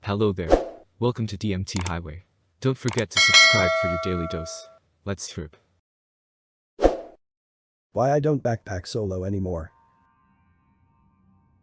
Hello there. Welcome to DMT Highway. Don't forget to subscribe for your daily dose. Let's trip. Why I don't backpack solo anymore.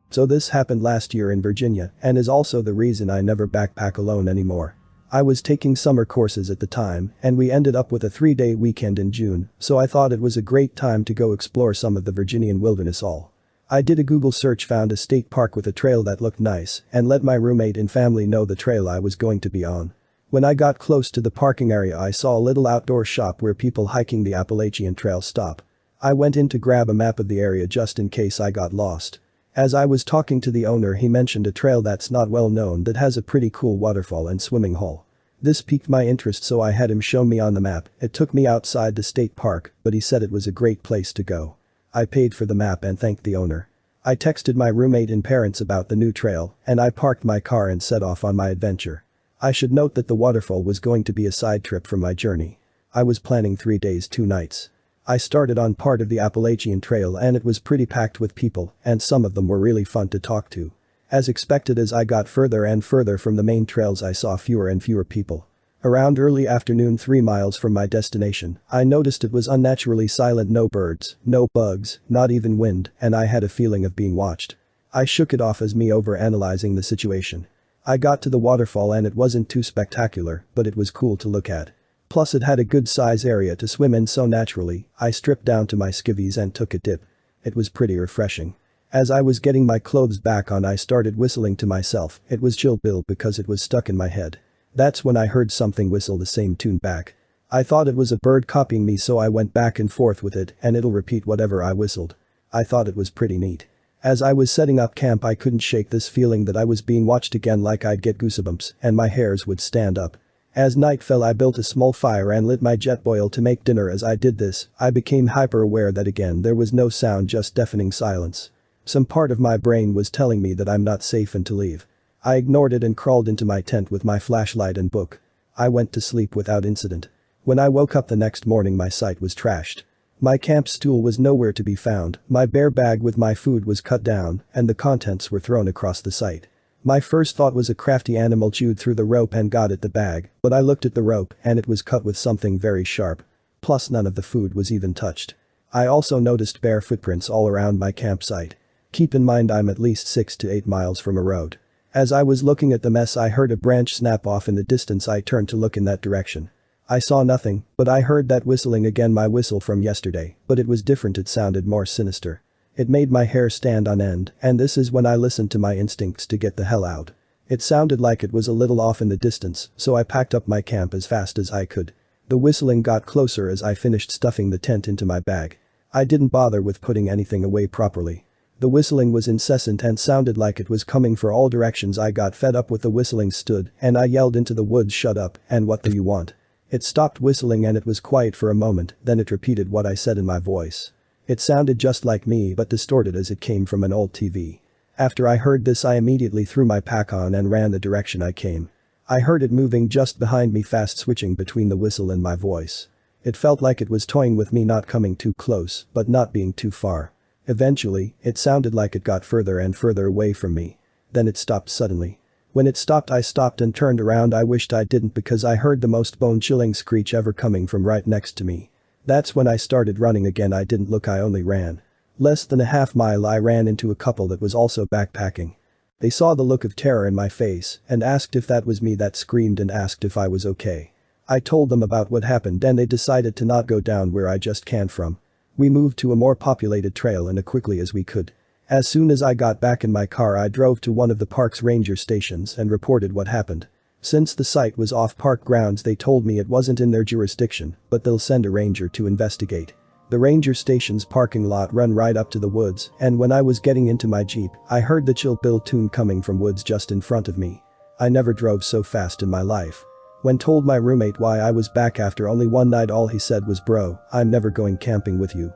So this happened last year in Virginia and is also the reason I never backpack alone anymore. I was taking summer courses at the time and we ended up with a 3-day weekend in June, so I thought it was a great time to go explore some of the Virginian wilderness all. I did a Google search, found a state park with a trail that looked nice and let my roommate and family know the trail I was going to be on. When I got close to the parking area, I saw a little outdoor shop where people hiking the Appalachian Trail stop. I went in to grab a map of the area just in case I got lost. As I was talking to the owner, he mentioned a trail that's not well known that has a pretty cool waterfall and swimming hole. This piqued my interest, so I had him show me on the map. It took me outside the state park, but he said it was a great place to go. I paid for the map and thanked the owner. I texted my roommate and parents about the new trail, and I parked my car and set off on my adventure. I should note that the waterfall was going to be a side trip from my journey. I was planning 3 days 2 nights. I started on part of the Appalachian Trail and it was pretty packed with people, and some of them were really fun to talk to. As expected, as I got further and further from the main trails, I saw fewer and fewer people. Around early afternoon, 3 miles from my destination, I noticed it was unnaturally silent. No birds, no bugs, not even wind, and I had a feeling of being watched. I shook it off as me overanalyzing the situation. I got to the waterfall and it wasn't too spectacular, but it was cool to look at. Plus it had a good size area to swim in, so naturally, I stripped down to my skivvies and took a dip. It was pretty refreshing. As I was getting my clothes back on, I started whistling to myself. It was Chill Bill because it was stuck in my head. That's when I heard something whistle the same tune back. I thought it was a bird copying me, so I went back and forth with it and it'll repeat whatever I whistled. I thought it was pretty neat. As I was setting up camp, I couldn't shake this feeling that I was being watched again, like I'd get goosebumps and my hairs would stand up. As night fell, I built a small fire and lit my Jetboil to make dinner. As I did this, I became hyper aware that again there was no sound, just deafening silence. Some part of my brain was telling me that I'm not safe and to leave. I ignored it and crawled into my tent with my flashlight and book. I went to sleep without incident. When I woke up the next morning, my site was trashed. My camp stool was nowhere to be found, my bear bag with my food was cut down, and the contents were thrown across the site. My first thought was a crafty animal chewed through the rope and got at the bag, but I looked at the rope and it was cut with something very sharp. Plus none of the food was even touched. I also noticed bear footprints all around my campsite. Keep in mind I'm at least 6 to 8 miles from a road. As I was looking at the mess, I heard a branch snap off in the distance. I turned to look in that direction. I saw nothing, but I heard that whistling again, my whistle from yesterday, but it was different. It sounded more sinister. It made my hair stand on end, and this is when I listened to my instincts to get the hell out. It sounded like it was a little off in the distance, so I packed up my camp as fast as I could. The whistling got closer as I finished stuffing the tent into my bag. I didn't bother with putting anything away properly. The whistling was incessant and sounded like it was coming for all directions. I got fed up with the whistling, stood, and I yelled into the woods, "Shut up, and what do you want?" It stopped whistling and it was quiet for a moment, then it repeated what I said in my voice. It sounded just like me but distorted as it came from an old TV. After I heard this, I immediately threw my pack on and ran the direction I came. I heard it moving just behind me, fast, switching between the whistle and my voice. It felt like it was toying with me, not coming too close but not being too far. Eventually, it sounded like it got further and further away from me. Then it stopped suddenly. When it stopped, I stopped and turned around. I wished I didn't because I heard the most bone-chilling screech ever coming from right next to me. That's when I started running again. I didn't look, I only ran. Less than a half mile I ran into a couple that was also backpacking. They saw the look of terror in my face and asked if that was me that screamed and asked if I was okay. I told them about what happened and they decided to not go down where I just came from. We moved to a more populated trail and as quickly as we could. As soon as I got back in my car, I drove to one of the park's ranger stations and reported what happened. Since the site was off park grounds, they told me it wasn't in their jurisdiction, but they'll send a ranger to investigate. The ranger station's parking lot ran right up to the woods, and when I was getting into my Jeep, I heard the Chill Bill tune coming from woods just in front of me. I never drove so fast in my life. When told my roommate why I was back after only one night, all he said was, "Bro, I'm never going camping with you."